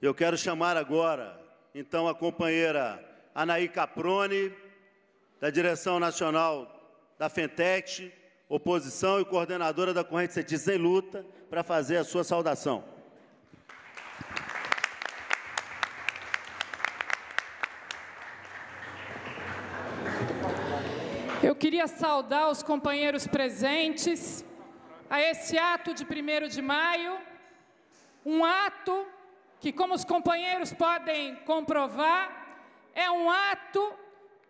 Eu quero chamar agora, então, a companheira Anaí Caproni, da Direção Nacional da FENTEX, oposição e coordenadora da Corrente Cetista em Luta, para fazer a sua saudação. Eu queria saudar os companheiros presentes a esse ato de 1º de maio, um ato que, como os companheiros podem comprovar, é um ato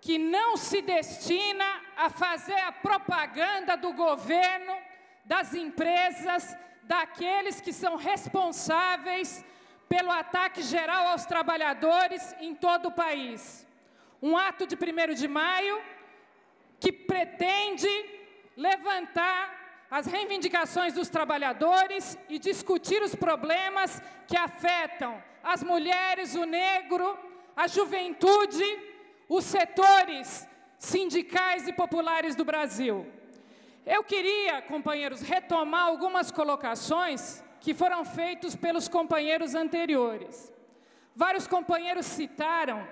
que não se destina a fazer a propaganda do governo, das empresas, daqueles que são responsáveis pelo ataque geral aos trabalhadores em todo o país. Um ato de 1º de maio que pretende levantar as reivindicações dos trabalhadores e discutir os problemas que afetam as mulheres, o negro, a juventude, os setores sindicais e populares do Brasil. Eu queria, companheiros, retomar algumas colocações que foram feitas pelos companheiros anteriores. Vários companheiros citaram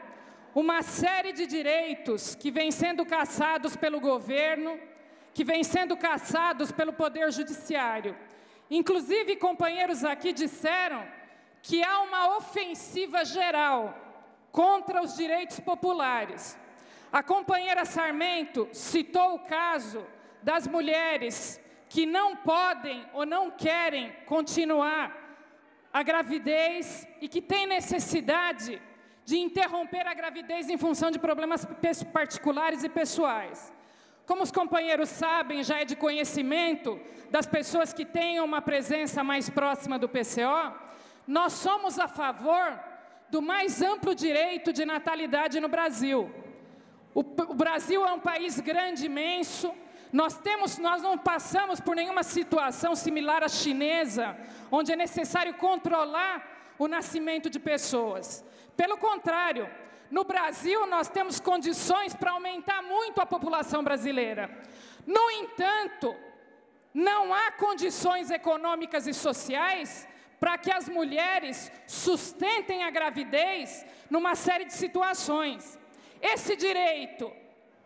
uma série de direitos que vêm sendo caçados pelo governo, que vêm sendo caçados pelo Poder Judiciário. Inclusive, companheiros aqui disseram que há uma ofensiva geral contra os direitos populares. A companheira Sarmento citou o caso das mulheres que não podem ou não querem continuar a gravidez e que têm necessidade de interromper a gravidez em função de problemas particulares e pessoais. Como os companheiros sabem, já é de conhecimento das pessoas que têm uma presença mais próxima do PCO, nós somos a favor do mais amplo direito de natalidade no Brasil. O Brasil é um país grande, imenso. Nós não passamos por nenhuma situação similar à chinesa, onde é necessário controlar o nascimento de pessoas. Pelo contrário, no Brasil nós temos condições para aumentar muito a população brasileira. No entanto, não há condições econômicas e sociais para que as mulheres sustentem a gravidez numa série de situações. Esse direito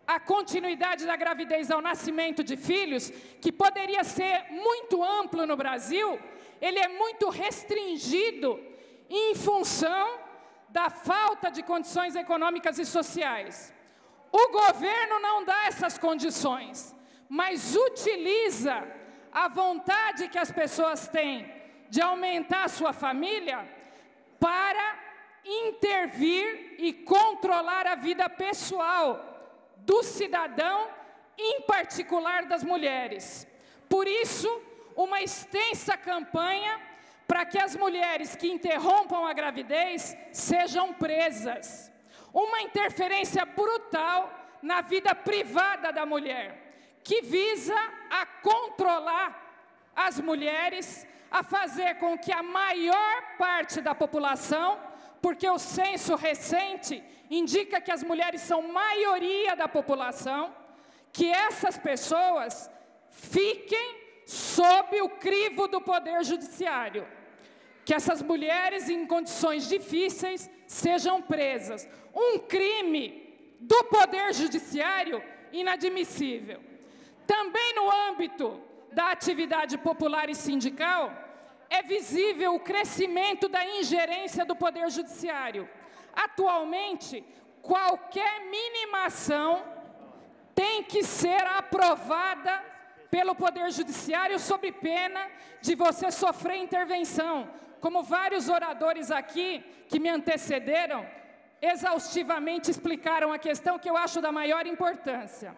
à continuidade da gravidez ao nascimento de filhos, que poderia ser muito amplo no Brasil, ele é muito restringido em função da falta de condições econômicas e sociais. O governo não dá essas condições, mas utiliza a vontade que as pessoas têm de aumentar a sua família para intervir e controlar a vida pessoal do cidadão, em particular das mulheres. Por isso, uma extensa campanha para que as mulheres que interrompam a gravidez sejam presas. Uma interferência brutal na vida privada da mulher, que visa a controlar as mulheres, a fazer com que a maior parte da população, porque o censo recente indica que as mulheres são maioria da população, que essas pessoas fiquem sob o crivo do Poder Judiciário, que essas mulheres em condições difíceis sejam presas. Um crime do Poder Judiciário inadmissível. Também no âmbito da atividade popular e sindical, é visível o crescimento da ingerência do Poder Judiciário. Atualmente, qualquer mínima ação tem que ser aprovada pelo Poder Judiciário sob pena de você sofrer intervenção, como vários oradores aqui que me antecederam exaustivamente explicaram a questão, que eu acho da maior importância.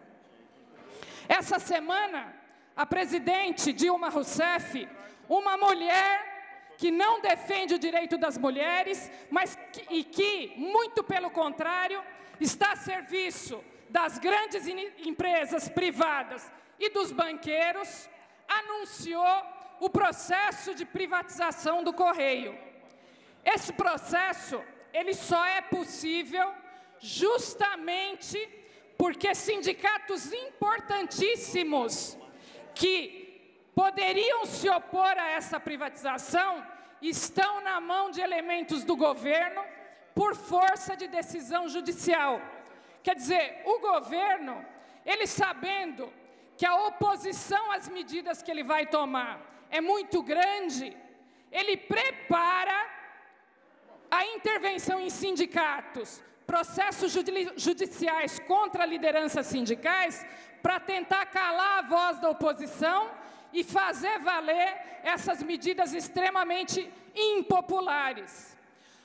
Essa semana, a presidente Dilma Rousseff, uma mulher que não defende o direito das mulheres, mas que, muito pelo contrário, está a serviço das grandes empresas privadas e dos banqueiros, anunciou o processo de privatização do Correio. Esse processo, ele só é possível justamente porque sindicatos importantíssimos que poderiam se opor a essa privatização estão na mão de elementos do governo por força de decisão judicial. Quer dizer, o governo, ele sabendo que a oposição às medidas que ele vai tomar é muito grande, ele prepara a intervenção em sindicatos, processos judiciais contra lideranças sindicais, para tentar calar a voz da oposição e fazer valer essas medidas extremamente impopulares.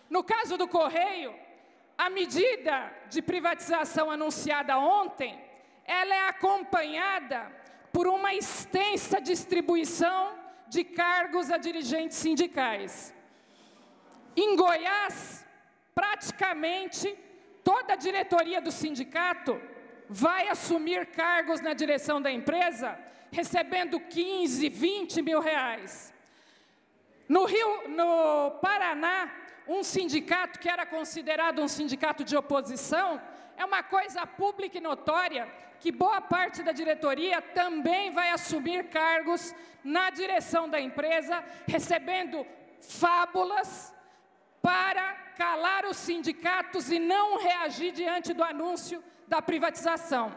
No caso do Correio, a medida de privatização anunciada ontem, ela é acompanhada por uma extensa distribuição de cargos a dirigentes sindicais. Em Goiás, praticamente toda a diretoria do sindicato vai assumir cargos na direção da empresa, recebendo 15, 20 mil reais. No Paraná, um sindicato que era considerado um sindicato de oposição, é uma coisa pública e notória que boa parte da diretoria também vai assumir cargos na direção da empresa, recebendo fábulas para calar os sindicatos e não reagir diante do anúncio da privatização.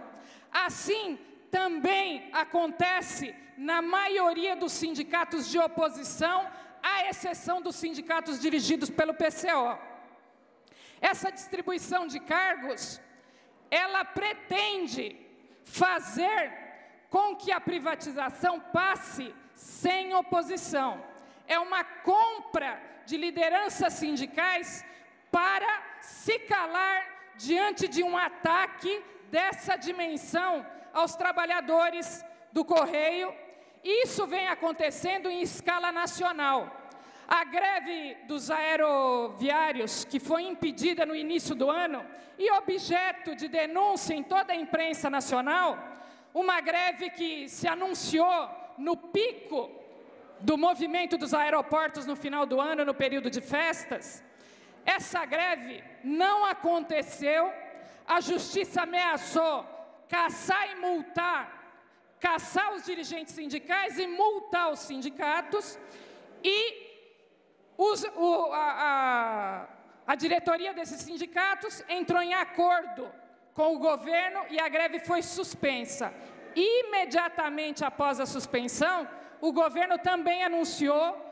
Assim, também acontece na maioria dos sindicatos de oposição, à exceção dos sindicatos dirigidos pelo PCO. Essa distribuição de cargos, ela pretende fazer com que a privatização passe sem oposição. É uma compra de lideranças sindicais para se calar diante de um ataque dessa dimensão aos trabalhadores do Correio. Isso vem acontecendo em escala nacional. A greve dos aeroviários, que foi impedida no início do ano e objeto de denúncia em toda a imprensa nacional, uma greve que se anunciou no pico do movimento dos aeroportos no final do ano, no período de festas, essa greve não aconteceu, a Justiça ameaçou caçar e multar, caçar os dirigentes sindicais e multar os sindicatos, e a diretoria desses sindicatos entrou em acordo com o governo e a greve foi suspensa. Imediatamente após a suspensão, o governo também anunciou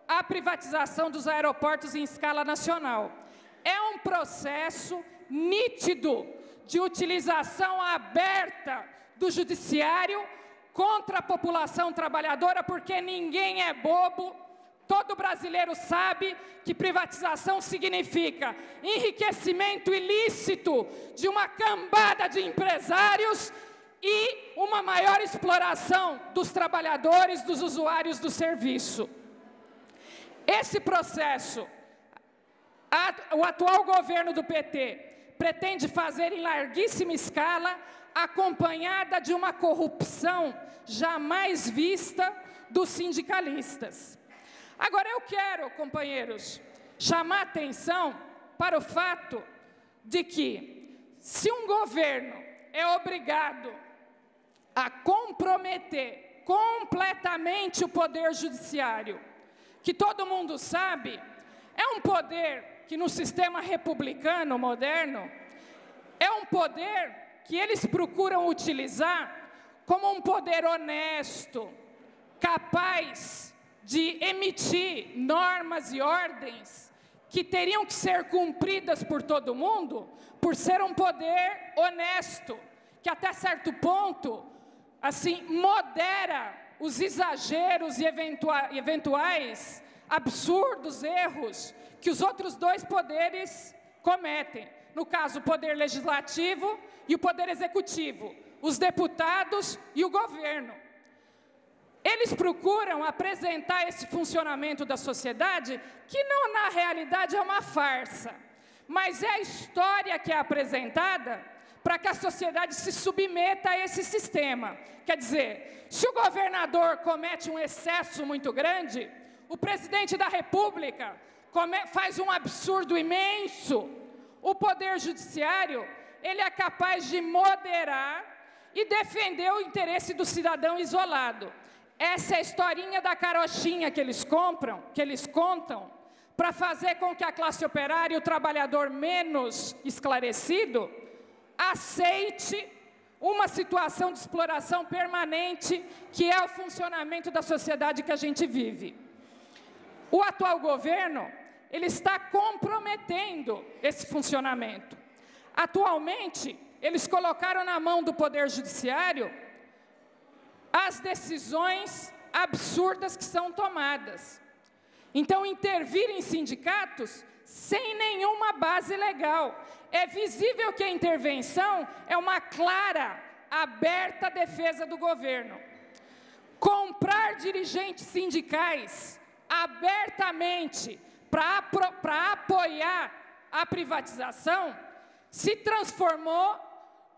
a privatização dos aeroportos em escala nacional. É um processo nítido de utilização aberta do judiciário contra a população trabalhadora, porque ninguém é bobo. Todo brasileiro sabe que privatização significa enriquecimento ilícito de uma cambada de empresários e uma maior exploração dos trabalhadores, dos usuários do serviço. Esse processo, o atual governo do PT pretende fazer em larguíssima escala, acompanhada de uma corrupção jamais vista dos sindicalistas. Agora, eu quero, companheiros, chamar atenção para o fato de que, se um governo é obrigado a comprometer completamente o poder judiciário, que todo mundo sabe, é um poder que no sistema republicano moderno, é um poder que eles procuram utilizar como um poder honesto, capaz de emitir normas e ordens que teriam que ser cumpridas por todo mundo, por ser um poder honesto, que até certo ponto, assim, modera os exageros e eventuais absurdos erros que os outros dois poderes cometem. No caso, o poder legislativo e o poder executivo, os deputados e o governo. Eles procuram apresentar esse funcionamento da sociedade, que não, na realidade, é uma farsa, mas é a história que é apresentada para que a sociedade se submeta a esse sistema. Quer dizer, se o governador comete um excesso muito grande, o presidente da República faz um absurdo imenso, o poder judiciário, ele é capaz de moderar e defender o interesse do cidadão isolado. Essa é a historinha da carochinha que eles contam, para fazer com que a classe operária e o trabalhador menos esclarecido aceite uma situação de exploração permanente, que é o funcionamento da sociedade que a gente vive. O atual governo, ele está comprometendo esse funcionamento. Atualmente, eles colocaram na mão do Poder Judiciário as decisões absurdas que são tomadas. Então, intervir em sindicatos sem nenhuma base legal. É visível que a intervenção é uma clara, aberta defesa do governo. Comprar dirigentes sindicais abertamente para apoiar a privatização se transformou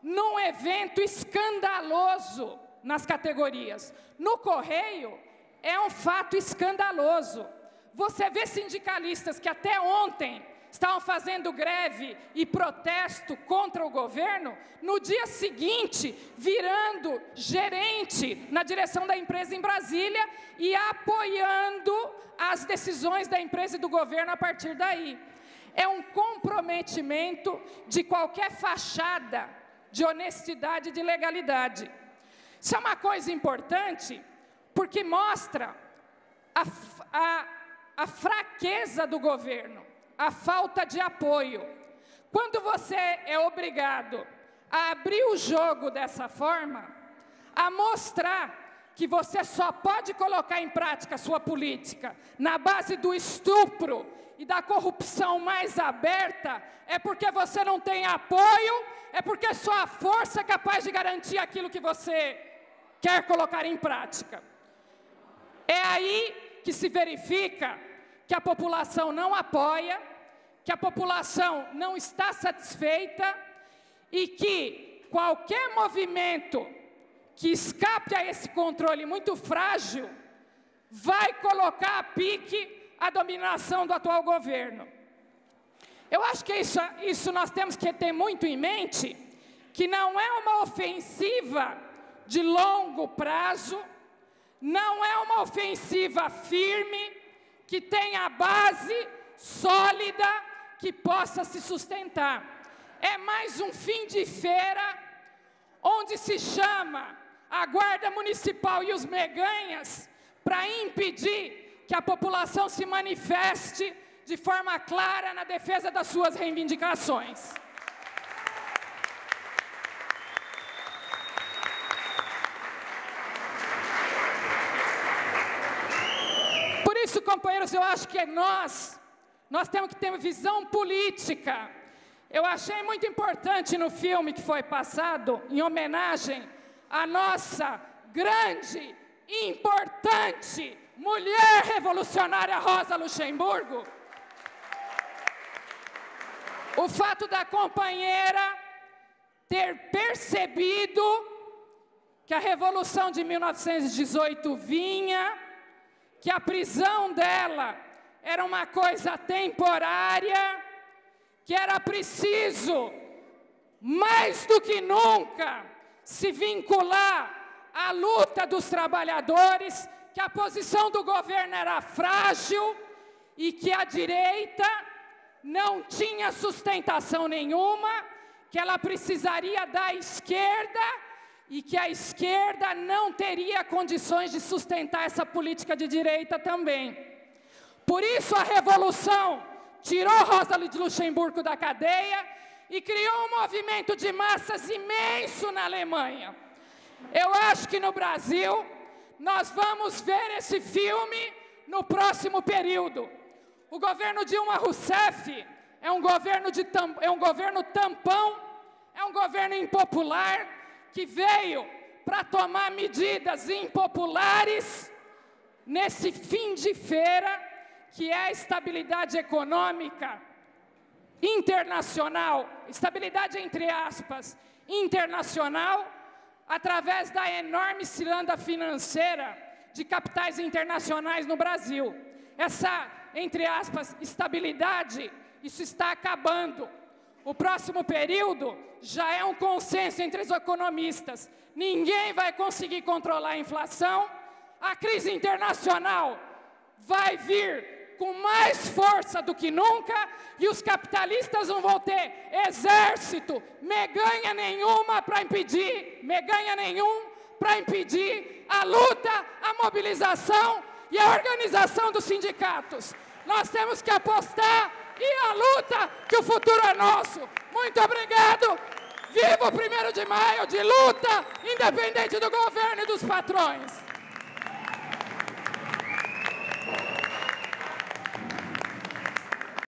num evento escandaloso nas categorias. No Correio, é um fato escandaloso. Você vê sindicalistas que até ontem estavam fazendo greve e protesto contra o governo, no dia seguinte, virando gerente na direção da empresa em Brasília e apoiando as decisões da empresa e do governo a partir daí. É um comprometimento de qualquer fachada de honestidade e de legalidade. Isso é uma coisa importante, porque mostra a fraqueza do governo, a falta de apoio. Quando você é obrigado a abrir o jogo dessa forma, a mostrar que você só pode colocar em prática a sua política na base do estupro e da corrupção mais aberta, é porque você não tem apoio, é porque só a força é capaz de garantir aquilo que você quer colocar em prática. É aí que se verifica que a população não apoia, que a população não está satisfeita e que qualquer movimento que escape a esse controle muito frágil vai colocar a pique a dominação do atual governo. Eu acho que isso nós temos que ter muito em mente, que não é uma ofensiva de longo prazo, não é uma ofensiva firme, que tenha base sólida, que possa se sustentar. É mais um fim de feira, onde se chama a Guarda Municipal e os meganhas para impedir que a população se manifeste de forma clara na defesa das suas reivindicações. Por isso, companheiros, eu acho que nós temos que ter visão política. Eu achei muito importante no filme que foi passado, em homenagem à nossa grande, importante mulher revolucionária Rosa Luxemburgo, o fato da companheira ter percebido que a Revolução de 1918 vinha, que a prisão dela era uma coisa temporária, que era preciso, mais do que nunca, se vincular à luta dos trabalhadores, que a posição do governo era frágil e que a direita não tinha sustentação nenhuma, que ela precisaria da esquerda e que a esquerda não teria condições de sustentar essa política de direita também. Por isso a Revolução tirou Rosa Luxemburgo da cadeia e criou um movimento de massas imenso na Alemanha. Eu acho que no Brasil nós vamos ver esse filme no próximo período. O governo Dilma Rousseff é um governo tampão, é um governo impopular, que veio para tomar medidas impopulares nesse fim de feira, que é a estabilidade econômica internacional, estabilidade entre aspas, internacional, através da enorme ciranda financeira de capitais internacionais no Brasil. Essa, entre aspas, estabilidade, isso está acabando. O próximo período já é um consenso entre os economistas. Ninguém vai conseguir controlar a inflação, a crise internacional vai vir com mais força do que nunca e os capitalistas não vão ter exército, meganha nenhuma para impedir, a luta, a mobilização e a organização dos sindicatos. Nós temos que apostar e a luta, que o futuro é nosso. Muito obrigado. Viva o 1º de maio de luta, independente do governo e dos patrões.